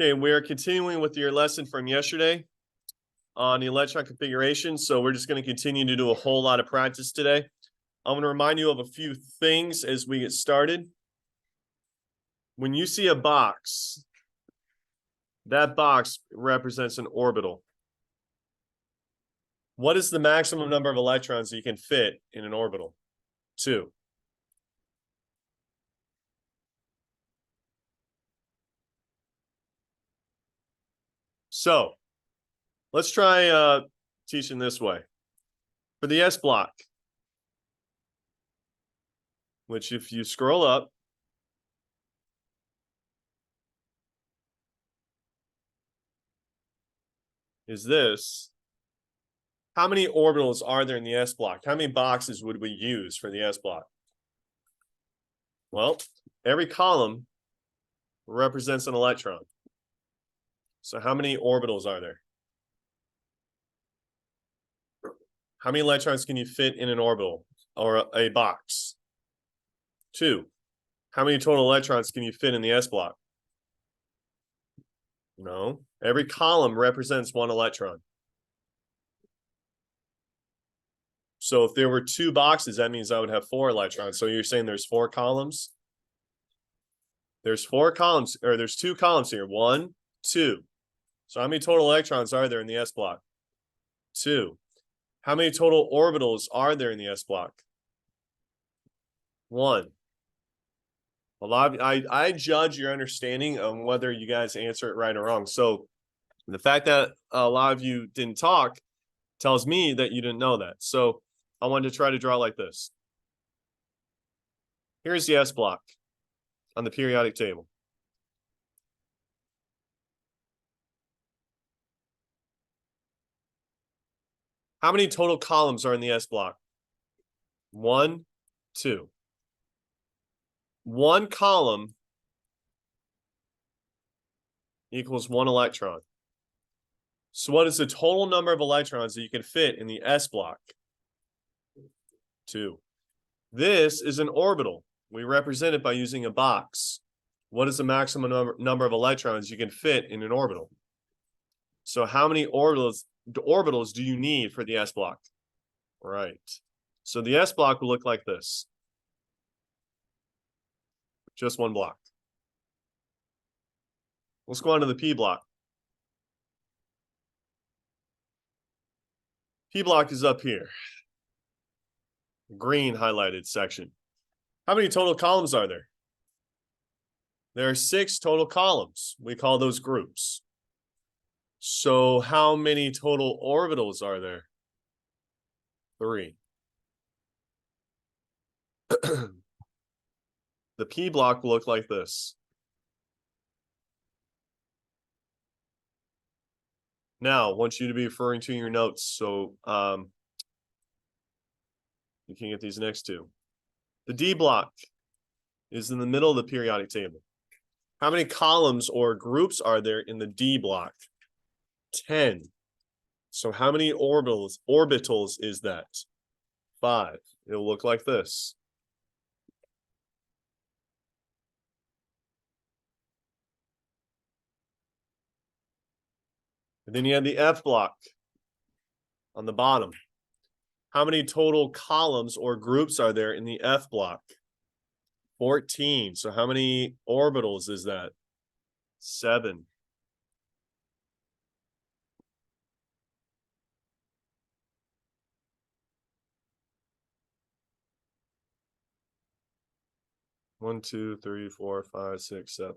Okay, we're continuing with your lesson from yesterday on the electron configuration. So we're just going to continue to do a whole lot of practice today. I'm going to remind you of a few things as we get started. When you see a box, that box represents an orbital. What is the maximum number of electrons that you can fit in an orbital? 2. So let's try teaching this way. For the S block, which if you scroll up, is this. How many orbitals are there in the S block? How many boxes would we use for the S block? Well, every column represents an electron. So how many orbitals are there? How many electrons can you fit in an orbital or a box? 2. How many total electrons can you fit in the S block? No. Every column represents 1 electron. So if there were 2 boxes, that means I would have 4 electrons. So you're saying there's 4 columns? There's 4 columns, or there's 2 columns here. 1, 2. So how many total electrons are there in the S block? 2. How many total orbitals are there in the S block? 1. A lot of, I judge your understanding on whether you guys answer it right or wrong. So the fact that a lot of you didn't talk tells me that you didn't know that. So I wanted to try to draw like this. Here's the S block on the periodic table. How many total columns are in the S block? 1, 2. 1 column equals 1 electron. So what is the total number of electrons that you can fit in the S block? 2. This is an orbital. We represent it by using a box. What is the maximum number of electrons you can fit in an orbital? So how many orbitals do you need for the S block? Right. So the S block will look like this. Just 1 block. Let's go on to the P block. P block is up here. Green highlighted section. How many total columns are there? There are 6 total columns. We call those groups. So how many total orbitals are there? 3. The P block will look like this. Now, I want you to be referring to your notes so you can get these next 2. The D block is in the middle of the periodic table. How many columns or groups are there in the D block? 10. So how many orbitals is that? 5. It'll look like this. And then you have the F block on the bottom. How many total columns or groups are there in the F block? 14. So how many orbitals is that? 7. One, 2, 3, 4, 5, 6, 7.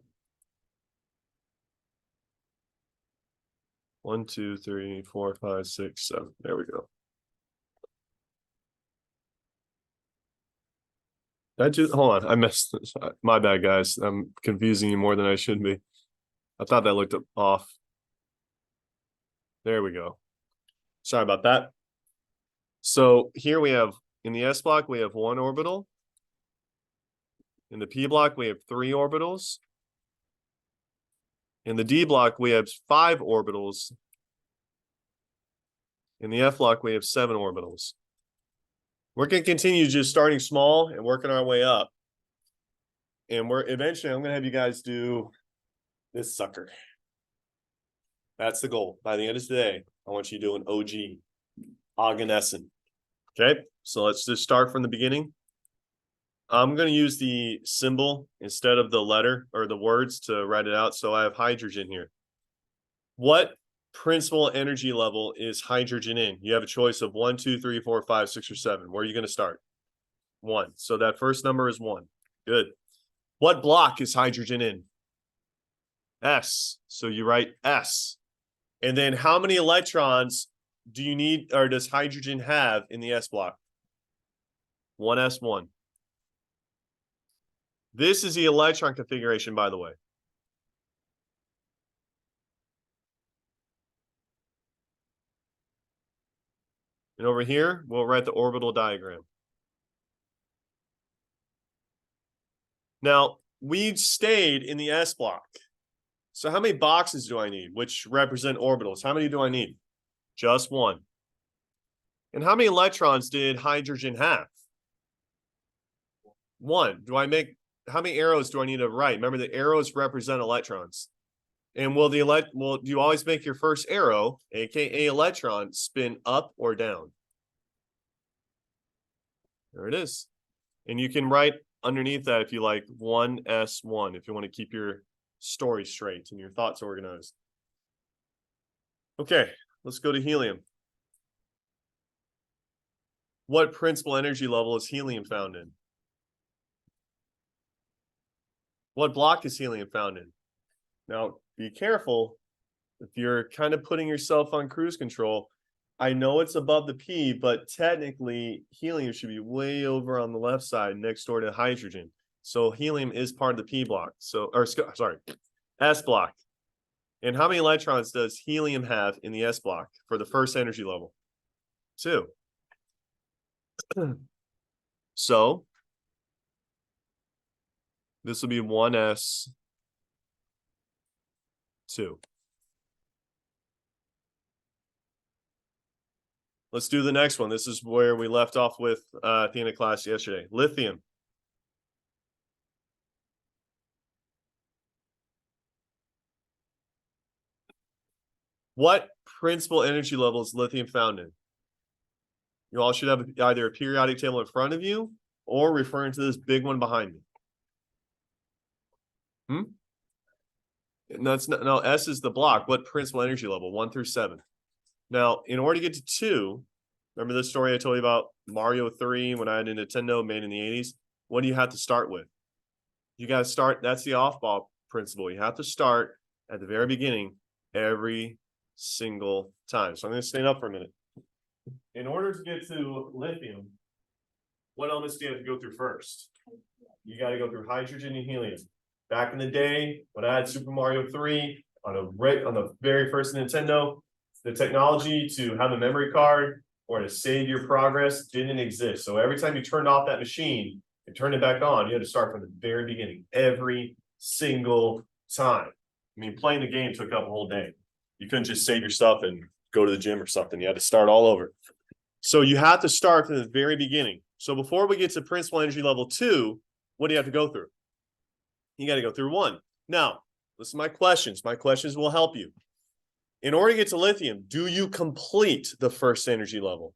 1, 2, 3, 4, 5, 6, 7. There we go. Hold on, I missed this. My bad, guys. I'm confusing you more than I should be. I thought that looked off. There we go. Sorry about that. So here we have, in the S block, we have 1 orbital. In the P block, we have 3 orbitals. In the D block, we have 5 orbitals. In the F block, we have 7 orbitals. We're going to continue just starting small and working our way up. And eventually, I'm going to have you guys do this sucker. That's the goal. By the end of today, I want you to do an OG, Oganescent. Okay, so let's just start from the beginning. I'm going to use the symbol instead of the letter or the words to write it out. So I have hydrogen here. What principal energy level is hydrogen in? You have a choice of 1, 2, 3, 4, 5, 6, or 7. Where are you going to start? 1. So that first number is 1. Good. What block is hydrogen in? S. So you write S. And then how many electrons do you need or does hydrogen have in the S block? 1s1. This is the electron configuration, by the way. And over here, we'll write the orbital diagram. Now, we've stayed in the S block. So how many boxes do I need, which represent orbitals? How many do I need? Just 1. And how many electrons did hydrogen have? 1. How many arrows do I need to write? Remember, the arrows represent electrons. And will you always make your first arrow, aka electron, spin up or down? There it is. And you can write underneath that if you like 1s1, if you want to keep your story straight and your thoughts organized. Okay, let's go to helium. What principal energy level is helium found in? What block is helium found in? Now, be careful. If you're kind of putting yourself on cruise control, I know it's above the P, but technically helium should be way over on the left side next door to hydrogen. So helium is part of the P block. S block. And how many electrons does helium have in the S block for the first energy level? 2. So this will be 1s2. Let's do the next one. This is where we left off with at the end of class yesterday. Lithium. What principal energy level is lithium found in? You all should have either a periodic table in front of you or referring to this big one behind me. No, S is the block. What principal energy level? 1 through 7. Now, in order to get to 2, remember this story I told you about Mario 3 when I had a Nintendo made in the 80s? What do you have to start with? You got to start. That's the off-ball principle. You have to start at the very beginning every single time. So I'm going to stand up for a minute. In order to get to lithium, what elements do you have to go through first? You got to go through hydrogen and helium. Back in the day, when I had Super Mario 3 on the very first Nintendo, the technology to have a memory card or to save your progress didn't exist. So every time you turned off that machine and turned it back on, you had to start from the very beginning every single time. I mean, playing the game took up a whole day. You couldn't just save your stuff and go to the gym or something. You had to start all over. So you have to start from the very beginning. So before we get to principal energy level 2, what do you have to go through? You got to go through 1. Now, listen to my questions. My questions will help you. In order to get to lithium, do you complete the first energy level?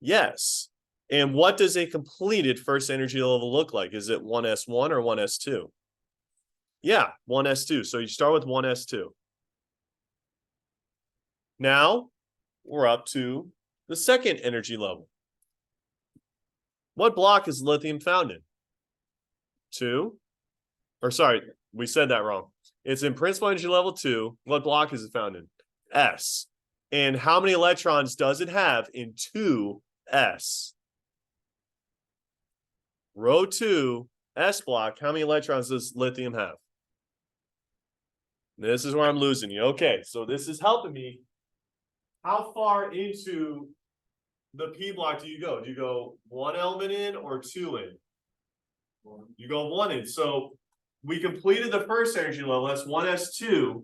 Yes. And what does a completed first energy level look like? Is it 1s1 or 1s2? Yeah, 1s2. So you start with 1s2. Now, we're up to the second energy level. What block is lithium found in? 2. Or sorry, we said that wrong. It's in principal energy level 2. What block is it found in? S. And how many electrons does it have in 2s? Row 2, S block, how many electrons does lithium have? This is where I'm losing you. Okay, so this is helping me. How far into the P block do you go? Do you go 1 element in or 2 in? You go 1 in. So we completed the first energy level. That's 1s2.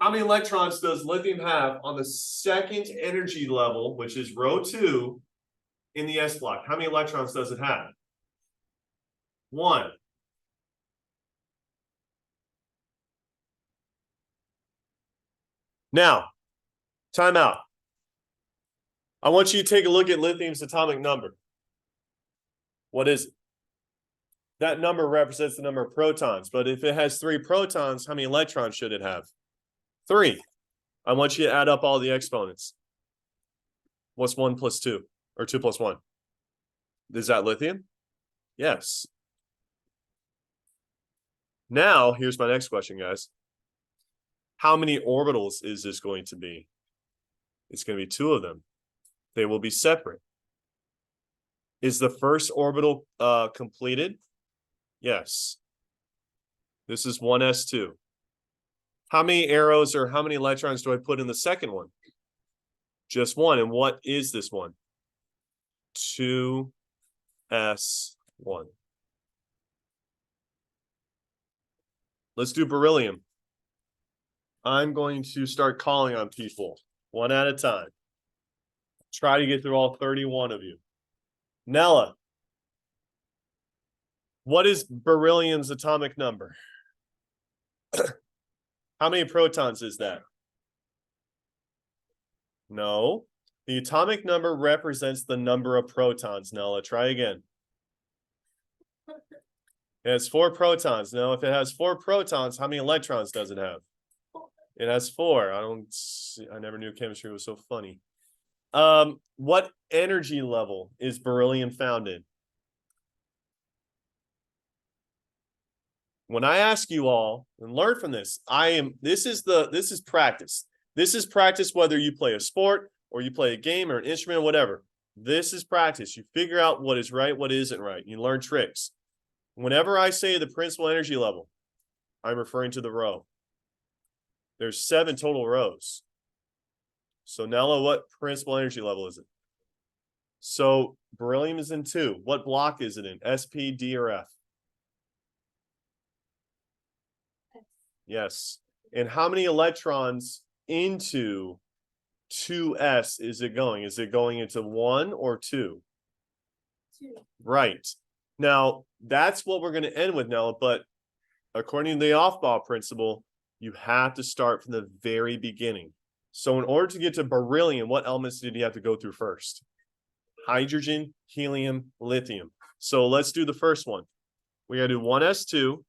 How many electrons does lithium have on the second energy level, which is row 2 in the S block? How many electrons does it have? 1. Now, time out. I want you to take a look at lithium's atomic number. What is it? That number represents the number of protons, but if it has 3 protons, how many electrons should it have? 3. I want you to add up all the exponents. What's 1 plus 2? Or 2 plus 1? Is that lithium? Yes. Now, here's my next question, guys. How many orbitals is this going to be? It's going to be 2 of them. They will be separate. Is the first orbital completed? Yes. This is 1s2. How many arrows or how many electrons do I put in the second one? Just 1. And what is this one? 2s1. Let's do beryllium. I'm going to start calling on people one at a time. Try to get through all 31 of you. Nella, what is beryllium's atomic number? How many protons is that? No. The atomic number represents the number of protons, Nella. Try again. It has 4 protons. Now, if it has 4 protons, how many electrons does it have? It has 4. I never knew chemistry was so funny. What energy level is beryllium found in? When I ask you all and learn from this, this is practice. This is practice whether you play a sport or you play a game or an instrument or whatever. This is practice. You figure out what is right, what isn't right. You learn tricks. Whenever I say the principal energy level, I'm referring to the row. There's 7 total rows. So Nella, what principal energy level is it? So beryllium is in 2. What block is it in? SP, D, or F? Yes. And how many electrons into 2s is it going? Is it going into 1 or 2? 2. Right. Now, that's what we're going to end with, Nella, but according to the Aufbau principle, you have to start from the very beginning. So in order to get to beryllium, what elements did you have to go through first? Hydrogen, helium, lithium. So let's do the first one. We got to do 1s2.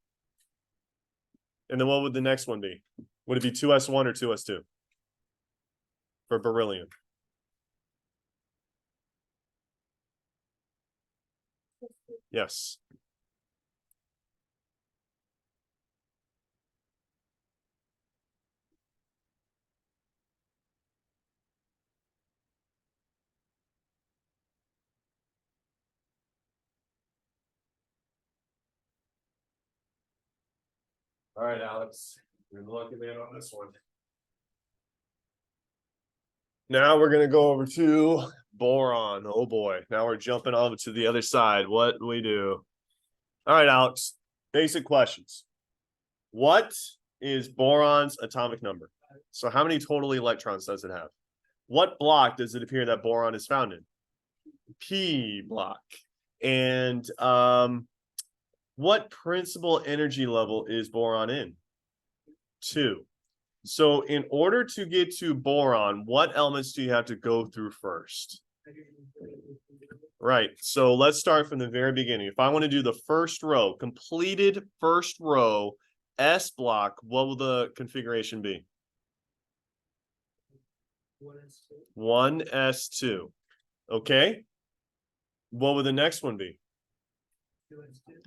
And then what would the next one be? Would it be 2s1 or 2s2 for beryllium? Yes. All right, Alex, you're the lucky man on this one. Now we're going to go over to boron. Oh boy, now we're jumping over to the other side. What do we do? All right, Alex, basic questions. What is boron's atomic number? So how many total electrons does it have? What block does it appear that boron is found in? P block. And what principal energy level is boron in? 2. So in order to get to boron, what elements do you have to go through first? Right. So let's start from the very beginning. If I want to do the first row, completed first row, S block, what will the configuration be? 1s2. Okay. What would the next one be?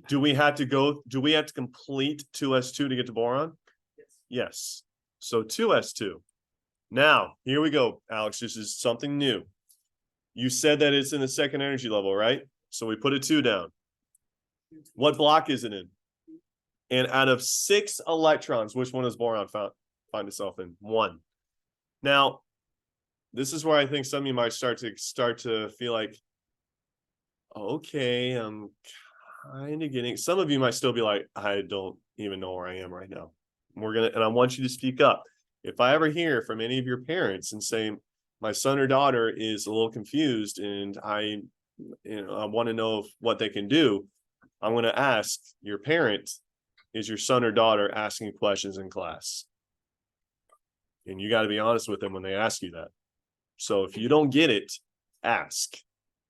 Do we have to complete 2s2 to get to boron? Yes. So 2s2. Now, here we go, Alex. This is something new. You said that it's in the second energy level, right? So we put a 2 down. What block is it in? And out of 6 electrons, which one does boron find itself in? 1. Now, this is where I think some of you might start to feel like, okay, I'm kind of getting. Some of you might still be like, I don't even know where I am right now. And I want you to speak up. If I ever hear from any of your parents and say, my son or daughter is a little confused and I want to know what they can do, I'm going to ask your parent, is your son or daughter asking questions in class? And you got to be honest with them when they ask you that. So if you don't get it, ask.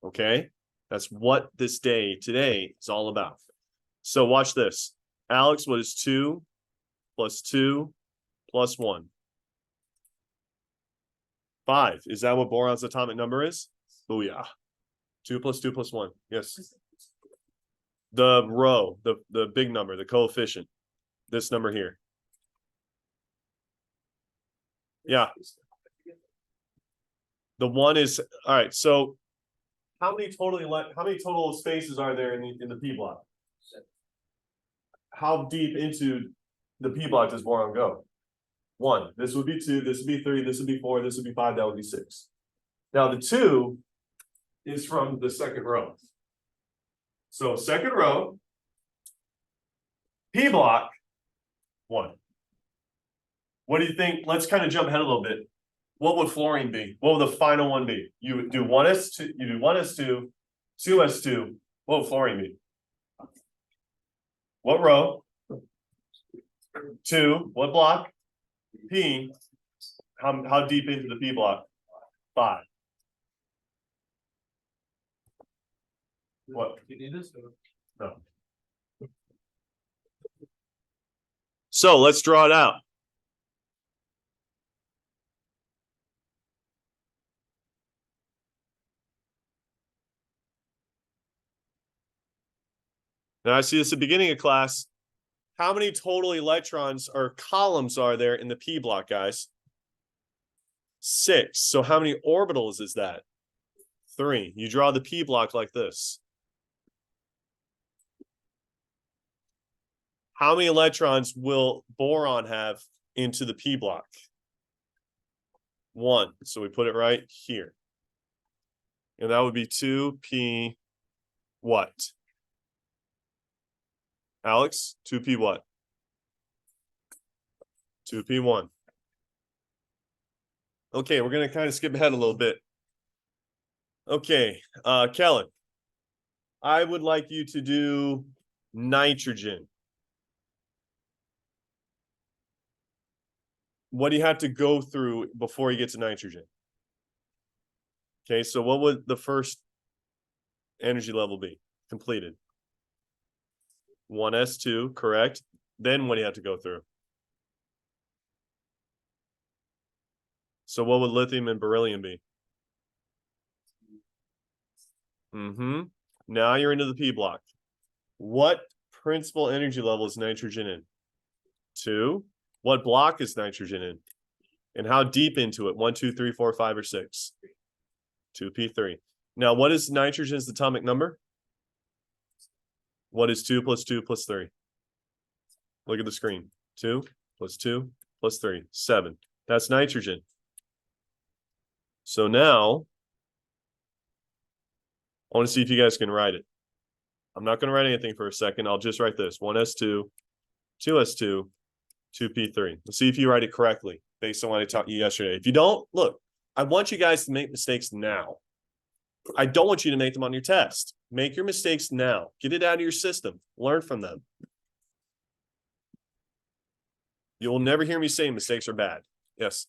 Okay? That's what this day today is all about. So watch this. Alex, what is 2 plus 2 plus 1? 5. Is that what boron's atomic number is? Oh, yeah. 2 plus 2 plus 1. Yes. The row, the big number, the coefficient. This number here. Yeah. The 1 is all right. So how many total spaces are there in the p block? How deep into the p block does boron go? 1. This would be 2. This would be 3. This would be 4. This would be 5. That would be 6. Now the 2 is from the second row. So second row, p block, 1. What do you think? Let's kind of jump ahead a little bit. What would fluorine be? What would the final one be? You do 1s2, you do 1s2, 2s2. What would fluorine be? What row? 2. What block? P. How deep into the p block? 5. What? You need this? No. So let's draw it out. Now I see this at the beginning of class. How many total electrons or columns are there in the p block, guys? 6. So how many orbitals is that? 3. You draw the p block like this. How many electrons will boron have into the p block? 1. So we put it right here. And that would be 2p what? Alex, 2p what? 2p1. Okay, we're going to kind of skip ahead a little bit. Okay, Kellen, I would like you to do nitrogen. What do you have to go through before you get to nitrogen? Okay, so what would the first energy level be completed? 1s2, correct. Then what do you have to go through? So what would lithium and beryllium be? Now you're into the p block. What principal energy level is nitrogen in? 2. What block is nitrogen in? And how deep into it? 1, 2, 3, 4, 5, or 6? 2p3. Now, what is nitrogen's atomic number? What is 2 plus 2 plus 3? Look at the screen. 2 plus 2 plus 3. 7. That's nitrogen. So now, I want to see if you guys can write it. I'm not going to write anything for a second. I'll just write this. 1s2, 2s2, 2p3. Let's see if you write it correctly based on what I taught you yesterday. If you don't, look, I want you guys to make mistakes now. I don't want you to make them on your test. Make your mistakes now. Get it out of your system. Learn from them. You will never hear me say mistakes are bad. Yes?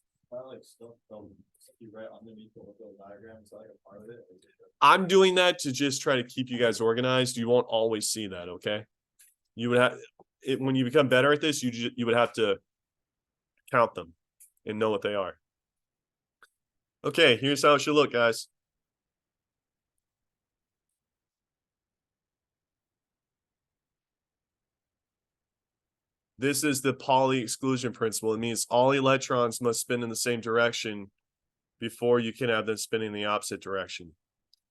I'm doing that to just try to keep you guys organized. You won't always see that, okay? You would have it when you become better at this, you would have to count them and know what they are. Okay, here's how it should look, guys. This is the Pauli exclusion principle. It means all electrons must spin in the same direction before you can have them spinning in the opposite direction.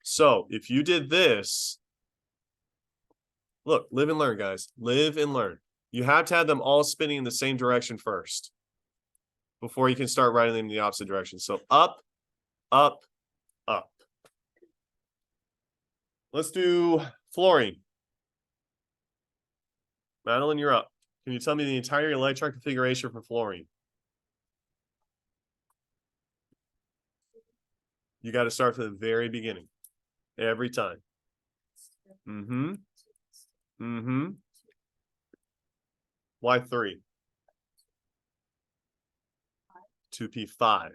So if you did this, look, live and learn, guys. Live and learn. You have to have them all spinning in the same direction first before you can start writing them in the opposite direction. So up, up, up. Let's do fluorine. Madeline, you're up. Can you tell me the entire electron configuration for fluorine? You got to start from the very beginning. Every time. Why 3? 2p5.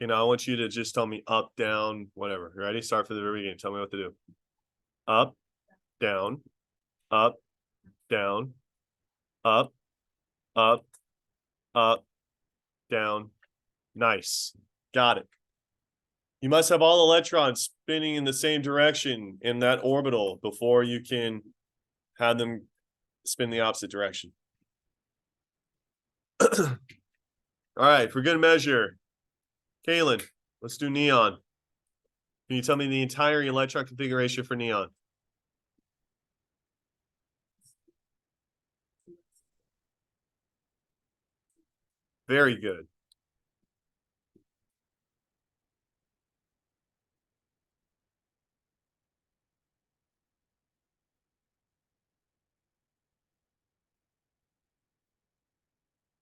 You know, I want you to just tell me up, down, whatever. Ready? Start from the very beginning. Tell me what to do. Up, down, up, down, up, up, up, down. Nice. Got it. You must have all electrons spinning in the same direction in that orbital before you can have them spin the opposite direction. All right, for good measure, Kaylin, let's do neon. Can you tell me the entire electron configuration for neon? Very good.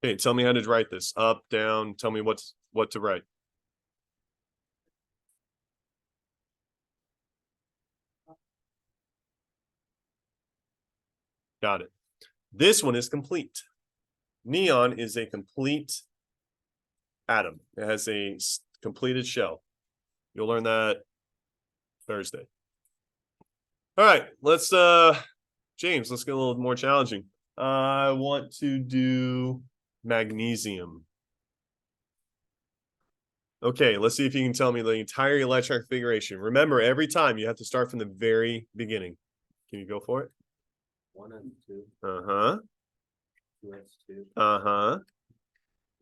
Okay, tell me how to write this. Up, down, tell me what to write. Got it. This one is complete. Neon is a complete atom. It has a completed shell. You'll learn that Thursday. All right, let's James, let's get a little more challenging. I want to do magnesium. Okay, let's see if you can tell me the entire electron configuration. Remember, every time you have to start from the very beginning. Can you go for it? 1s2. Uh-huh. 2s2. Uh-huh.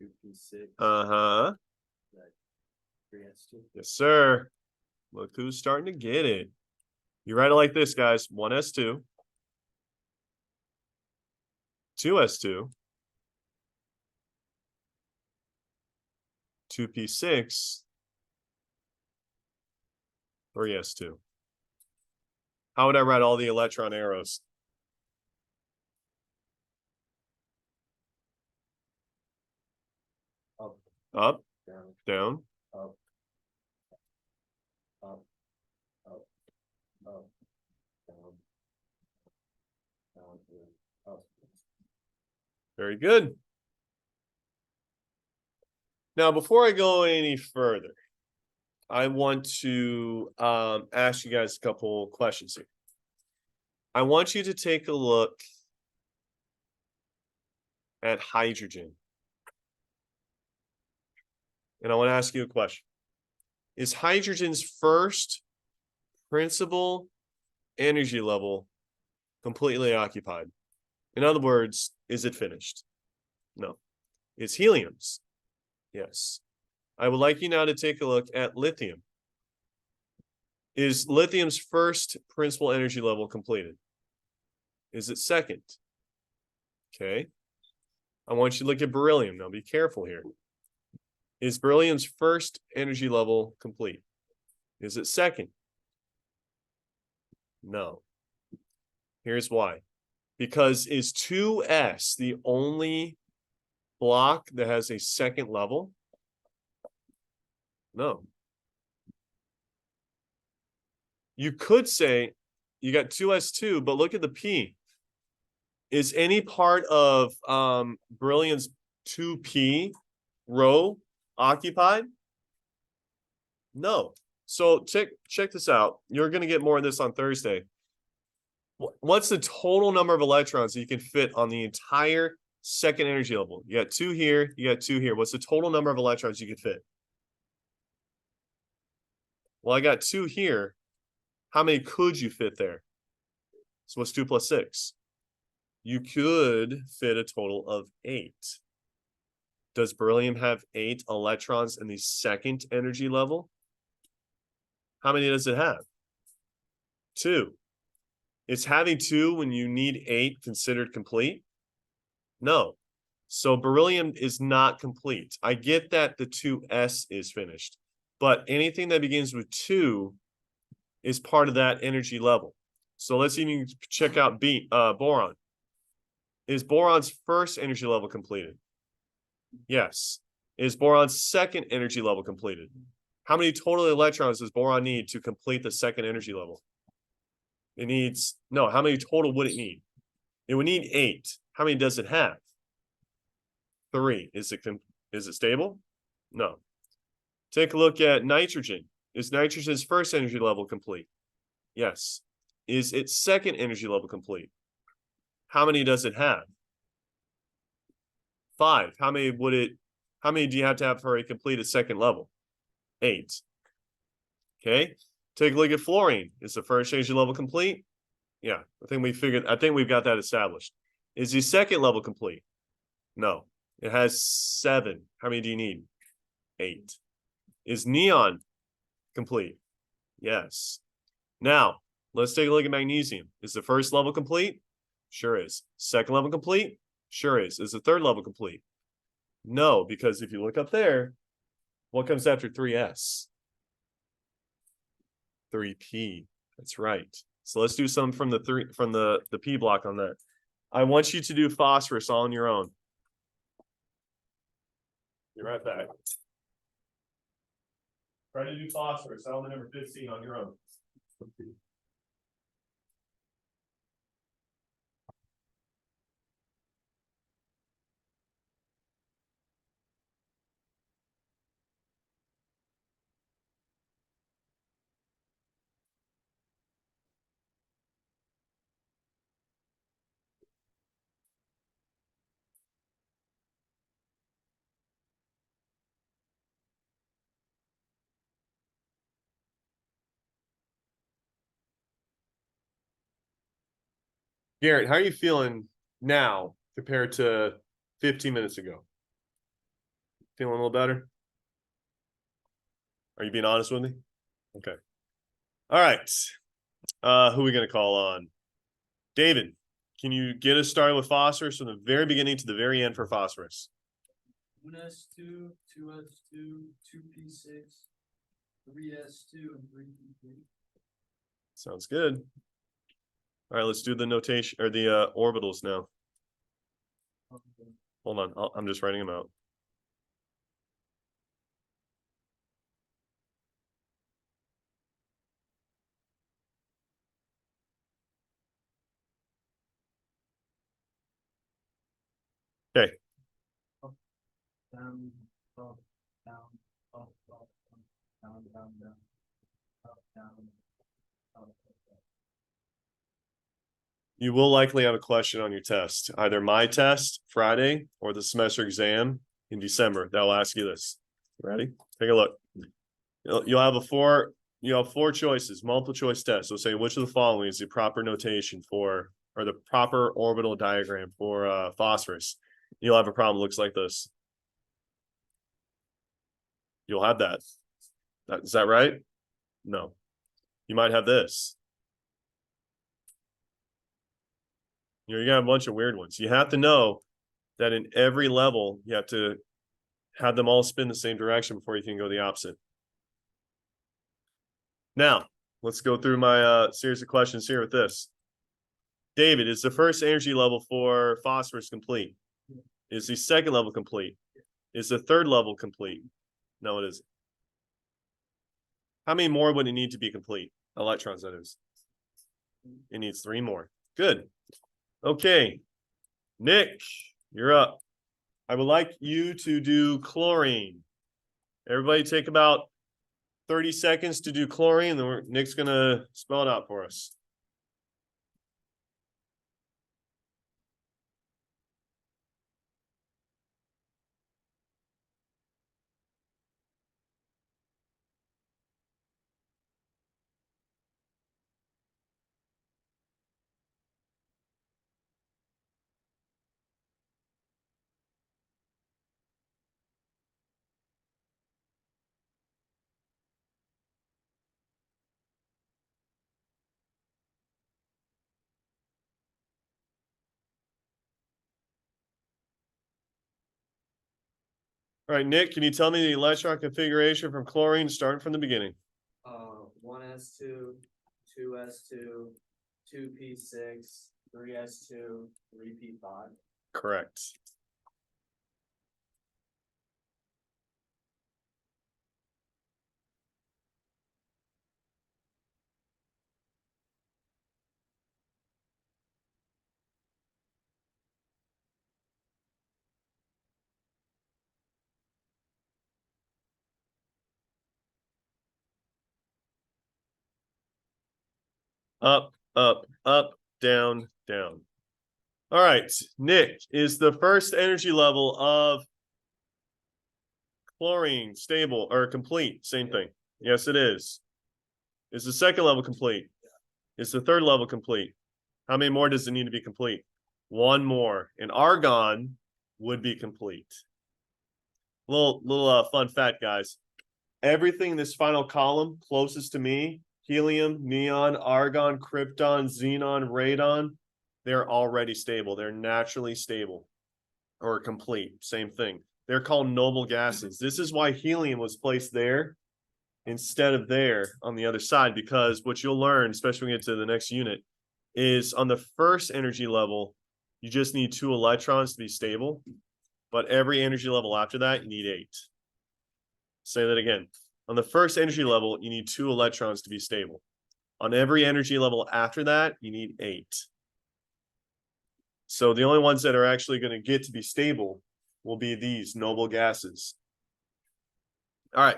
2p6. Uh-huh. 3s2. Yes, sir. Look who's starting to get it. You write it like this, guys. 1s2. 2s2. 2p6. 3s2. How would I write all the electron arrows? Up, Up, down, down, up, up, up, up, down, down, up. very good. Now, before I go any further, I want to ask you guys a couple questions here. I want you to take a look at hydrogen. And I want to ask you a question. Is hydrogen's first principal energy level completely occupied? In other words, is it finished? No. Is helium's? Yes. I would like you now to take a look at lithium. Is lithium's first principal energy level completed? Is it second? Okay. I want you to look at beryllium. Now be careful here. Is beryllium's first energy level complete? Is it second? No. Here's why. Because is 2s the only block that has a second level? No. You could say you got 2s2, but look at the p. Is any part of beryllium's 2p row occupied? No. So check this out. You're going to get more of this on Thursday. What's the total number of electrons that you can fit on the entire second energy level? You got 2 here, you got 2 here. What's the total number of electrons you can fit? Well, I got 2 here. How many could you fit there? So what's 2 plus 6? You could fit a total of 8. Does beryllium have 8 electrons in the second energy level? How many does it have? 2. Is having 2 when you need 8 considered complete? No. So beryllium is not complete. I get that the 2s is finished, but anything that begins with 2 is part of that energy level. So let's even check out boron. Is boron's first energy level completed? Yes. is boron's second energy level completed? How many total electrons does boron need to complete the second energy level? It needs, no, how many total would it need? It would need 8. How many does it have? 3. Is it stable? No. Take a look at nitrogen. Is nitrogen's first energy level complete? Yes. Is its second energy level complete? How many does it have? 5. How many do you have to have for a completed second level? 8. Okay. Take a look at fluorine. Is the first energy level complete? Yeah, I think we've got that established. Is the second level complete? No. It has 7. How many do you need? 8. Is neon complete? Yes. Now, let's take a look at magnesium. Is the first level complete? Sure is. Second level complete? Sure is. Is the third level complete? No, because if you look up there, what comes after 3s? 3p. That's right. So let's do some from the p block on that. I want you to do phosphorus all on your own. Be right back. Try to do phosphorus, element number 15 on your own. Garrett, how are you feeling now compared to 15 minutes ago? Feeling a little better? Are you being honest with me? Okay. All right. Who are we going to call on? David, can you get us started with phosphorus from the very beginning to the very end for phosphorus? 1s2, 2s2, 2p6, 3s2, and 3p3. Sounds good. All right, let's do the notation or the orbitals now. Hold on, I'm just writing them out. Okay. Down, up, down, up, down, down, down, up, down, up, up. You will likely have a question on your test, either my test Friday or the semester exam in December. That'll ask you this. Ready? Take a look. You'll have four choices, multiple choice test. So say which of the following is the proper notation for, or the proper orbital diagram for phosphorus. You'll have a problem that looks like this. You'll have that. Is that right? No. You might have this. You're gonna have a bunch of weird ones. You have to know that in every level, you have to have them all spin the same direction before you can go the opposite. Now, let's go through my series of questions here with this. David, is the first energy level for phosphorus complete? Is the second level complete? Is the third level complete? No, it isn't. How many more would it need to be complete? Electrons, that is. It needs 3 more. Good. Okay. Nick, you're up. I would like you to do chlorine. Everybody take about 30 seconds to do chlorine, and then Nick's going to spell it out for us. All right, Nick, can you tell me the electron configuration from chlorine starting from the beginning? 1s2, 2s2, 2p6, 3s2, 3p5. Correct. Up, up, up, down, down. All right, Nick, is the first energy level of chlorine stable or complete? Same thing. Yes, it is. Is the second level complete? Is the third level complete? How many more does it need to be complete? One more. And argon would be complete. Little fun fact, guys. Everything in this final column closest to me, helium, neon, argon, krypton, xenon, radon, they're already stable. They're naturally stable or complete. Same thing. They're called noble gases. This is why helium was placed there instead of there on the other side, because what you'll learn, especially when we get to the next unit, is on the first energy level, you just need 2 electrons to be stable. But every energy level after that, you need 8. Say that again. On the first energy level, you need 2 electrons to be stable. On every energy level after that, you need 8. So the only ones that are actually going to get to be stable will be these noble gases. All right.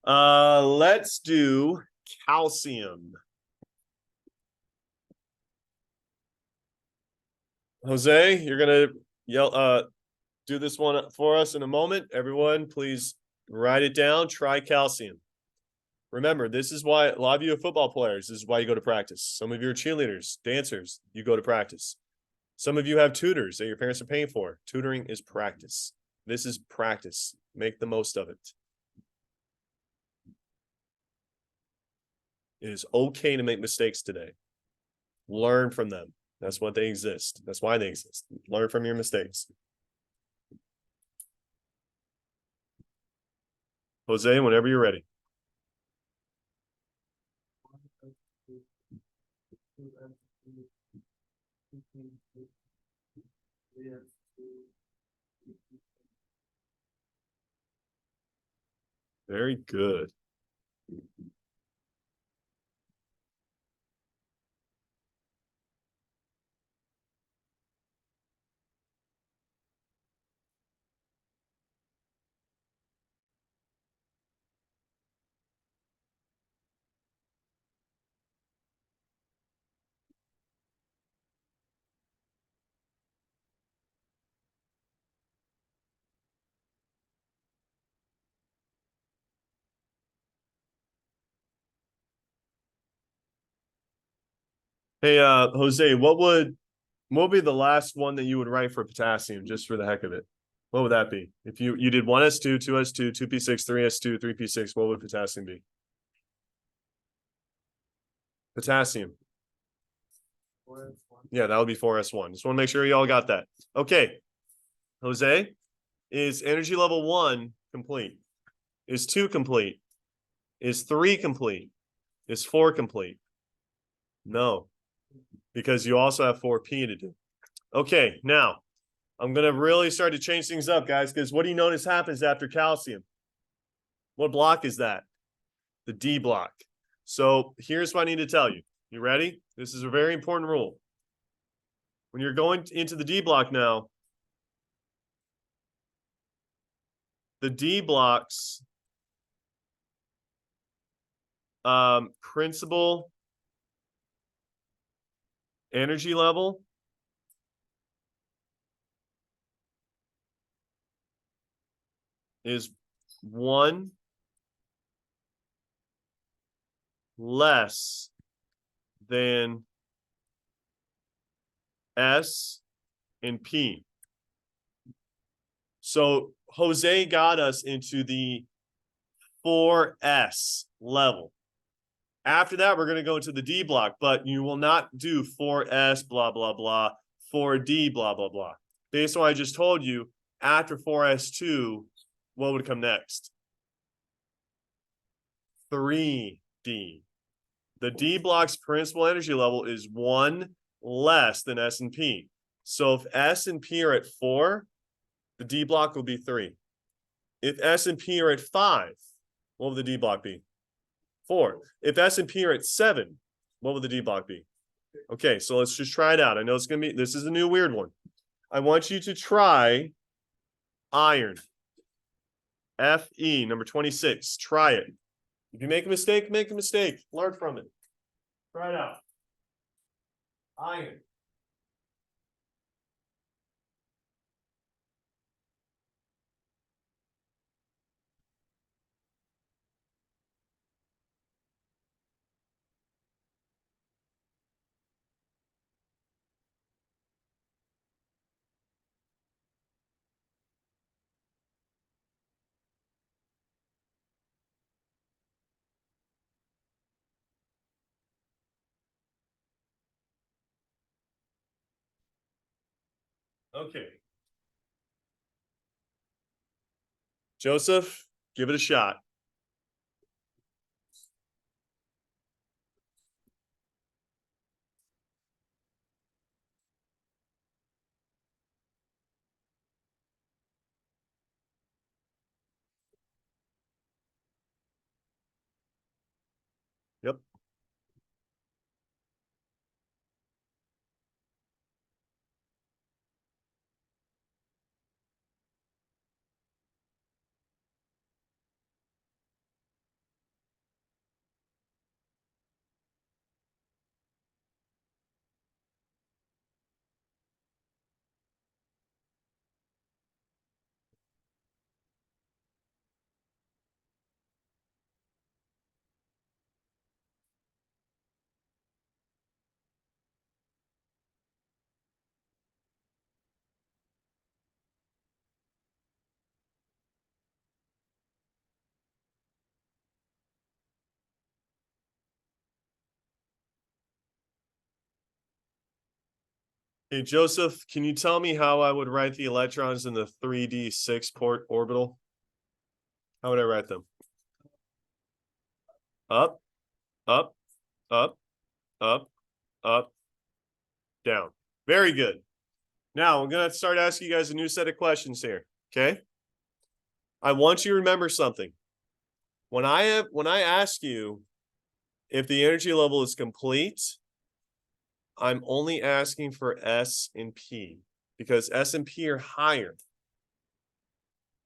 Let's do calcium. Jose, you're going to do this one for us in a moment. Everyone, please write it down. Try calcium. Remember, this is why a lot of you are football players. This is why you go to practice. Some of you are cheerleaders, dancers. You go to practice. Some of you have tutors that your parents are paying for. Tutoring is practice. This is practice. Make the most of it. It is okay to make mistakes today. Learn from them. That's what they exist. That's why they exist. Learn from your mistakes. Jose, whenever you're ready. Very good. Hey, Jose, what would be the last one that you would write for potassium, just for the heck of it? What would that be? If you did 1s2, 2s2, 2p6, 3s2, 3p6, what would potassium be? Potassium. Yeah, that would be 4s1. Just want to make sure you all got that. Okay. Jose, is energy level 1 complete? Is 2 complete? Is 3 complete? Is 4 complete? No, because you also have 4p to do. Okay, now I'm going to really start to change things up, guys, because what do you notice happens after calcium? What block is that? The D block. So here's what I need to tell you. You ready? This is a very important rule. When you're going into the D block now, the D block's principal energy level is 1 less than S and P. So Jose got us into the 4S level. After that, we're going to go into the D block, but you will not do 4S, blah, blah, blah, 4D, blah, blah, blah. Based on what I just told you, after 4S2, what would come next? 3D. The D block's principal energy level is 1 less than S and P. So if S and P are at 4, the D block will be 3. If S and P are at 5, what will the D block be? 4. If S and P are at 7, what will the D block be? Okay, so let's just try it out. I know it's going to be, this is a new weird one. I want you to try iron. Fe, number 26. Try it. If you make a mistake, make a mistake. Learn from it. Try it out. Iron. Okay. Joseph, give it a shot. Yep. Hey, Joseph, can you tell me how I would write the electrons in the 3d6 port orbital? How would I write them? Up, up, up, up, up, down. Very good. Now I'm going to start asking you guys a new set of questions here. Okay. I want you to remember something. When I ask you if the energy level is complete, I'm only asking for S and P because S and P are higher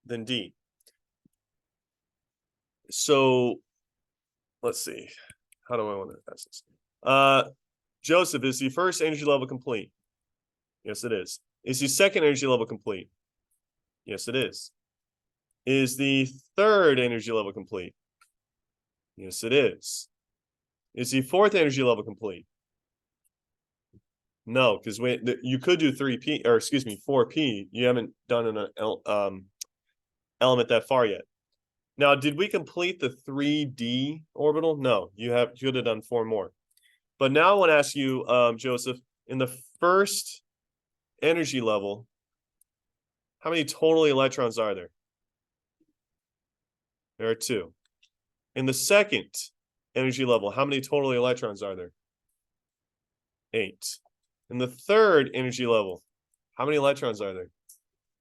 than D. So let's see. How do I want to ask this? Joseph, is the first energy level complete? Yes, it is. Is the second energy level complete? Yes, it is. Is the third energy level complete? Yes, it is. Is the fourth energy level complete? No, because you could do 3p, or excuse me, 4p. You haven't done an element that far yet. Now, did we complete the 3D orbital? No, you could have done 4 more. But now I want to ask you, Joseph, in the first energy level, how many total electrons are there? There are 2. In the second energy level, how many total electrons are there? 8. In the third energy level, how many electrons are there?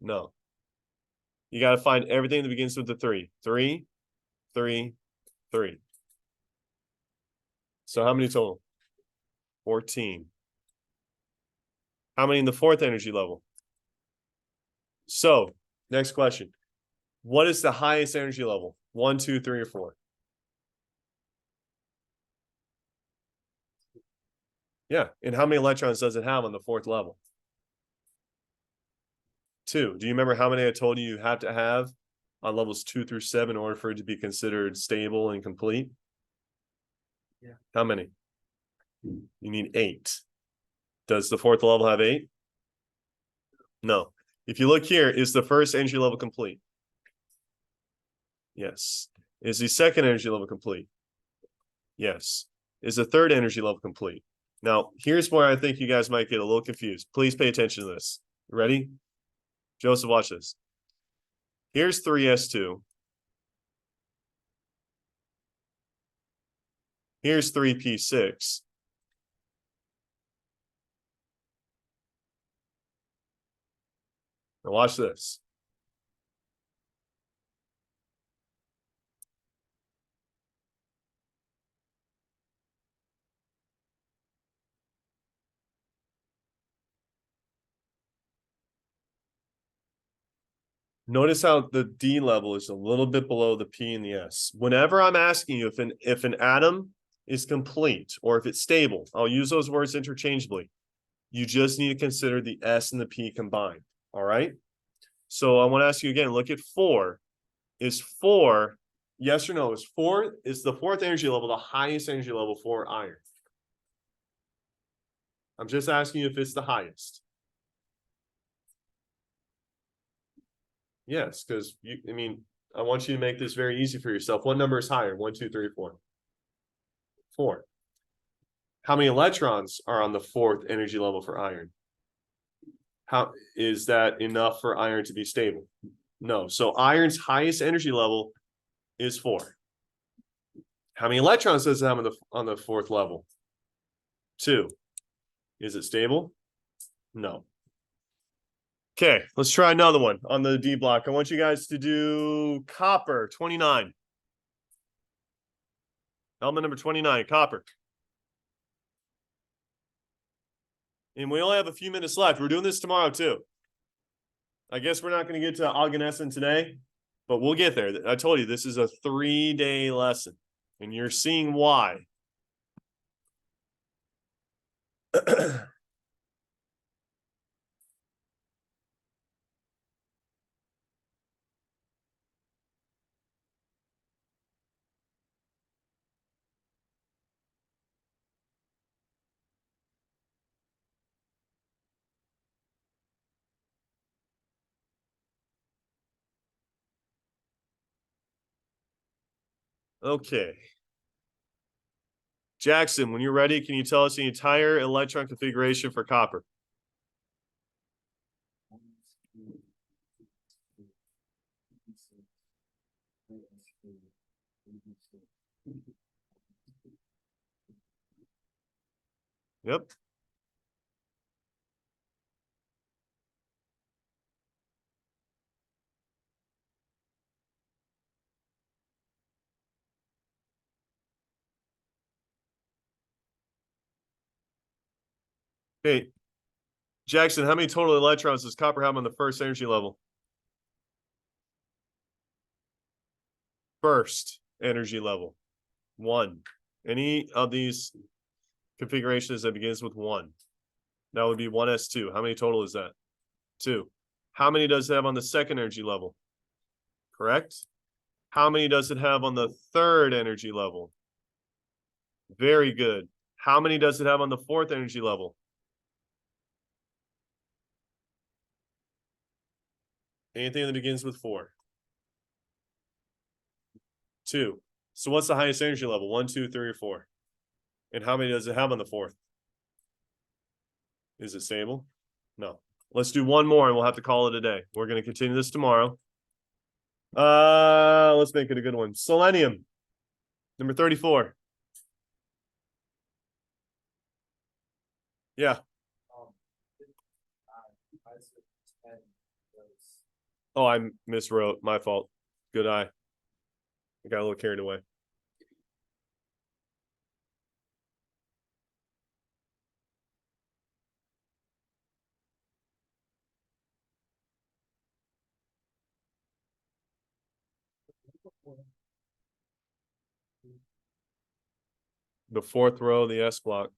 No. You got to find everything that begins with the 3. 3, 3, 3. So how many total? 14. How many in the fourth energy level? So, next question. What is the highest energy level? 1, 2, 3, or 4? Yeah. And how many electrons does it have on the fourth level? 2. Do you remember how many I told you have to have on levels 2 through 7 in order for it to be considered stable and complete? Yeah. How many? You need 8. Does the fourth level have 8? No. If you look here, is the first energy level complete? Yes. Is the second energy level complete? Yes. Is the third energy level complete? Now, here's where I think you guys might get a little confused. Please pay attention to this. Ready? Joseph, watch this. Here's 3s2. Here's 3p6. Now watch this. Notice how the D level is a little bit below the P and the S. Whenever I'm asking you if an atom is complete or if it's stable, I'll use those words interchangeably. You just need to consider the S and the P combined. All right. So I want to ask you again, look at 4. Is 4, yes or no? Is the 4th energy level the highest energy level for iron? I'm just asking you if it's the highest. Yes, because I want you to make this very easy for yourself. What number is higher? 1, 2, 3, 4. 4. How many electrons are on the 4th energy level for iron? How is that enough for iron to be stable? No. So iron's highest energy level is 4. How many electrons does it have on the 4th level? 2. Is it stable? No. Okay, let's try another one on the D block. I want you guys to do copper 29. Element number 29, copper. And we only have a few minutes left. We're doing this tomorrow too. I guess we're not going to get to Oganesson today, but we'll get there. I told you this is a 3-day lesson, and you're seeing why. Okay. Jackson, when you're ready, can you tell us the entire electron configuration for copper? Yep. Hey, Jackson, how many total electrons does copper have on the first energy level? First energy level. 1. Any of these configurations that begins with 1. That would be 1s2. How many total is that? 2. How many does it have on the second energy level? Correct? How many does it have on the third energy level? Very good. How many does it have on the fourth energy level? Anything that begins with 4. 2. So what's the highest energy level? 1, 2, 3, or 4? And how many does it have on the fourth? Is it stable? No. Let's do one more and we'll have to call it a day. We're going to continue this tomorrow. Let's make it a good one. Selenium, number 34. Yeah. Oh, I miswrote. My fault. Good eye. I got a little carried away. The 4th row, the S block.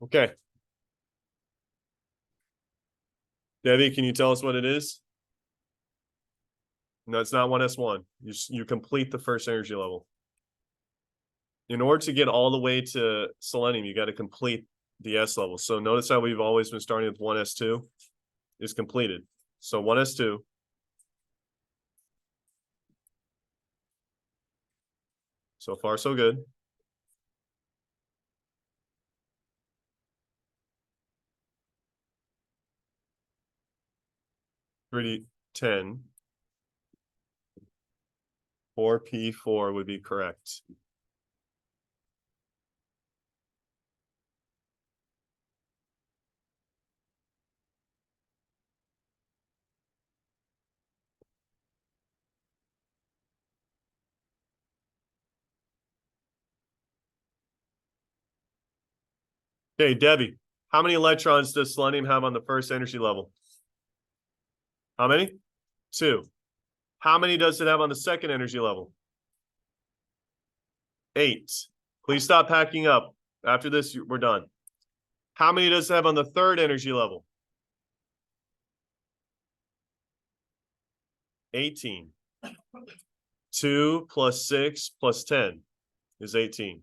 Okay. Debbie, can you tell us what it is? No, it's not 1s1. You complete the first energy level. In order to get all the way to selenium, you got to complete the S level. So notice how we've always been starting with 1s2 is completed. So 1s2. So far, so good. Pretty 10. 4p4 would be correct. Okay, Debbie, how many electrons does selenium have on the first energy level? How many? 2. How many does it have on the second energy level? 8. Please stop packing up. After this, we're done. How many does it have on the third energy level? 18. 2 plus 6 plus 10 is 18.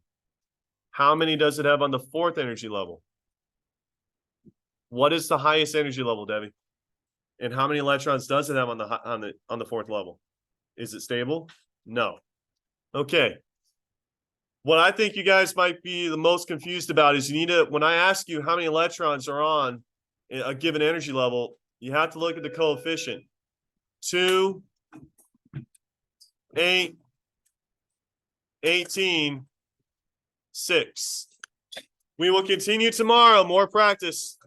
How many does it have on the fourth energy level? What is the highest energy level, Debbie? And how many electrons does it have on the fourth level? Is it stable? No. Okay. What I think you guys might be the most confused about is you need to, when I ask you how many electrons are on a given energy level, you have to look at the coefficient. 2, 8, 18, 6. We will continue tomorrow. More practice.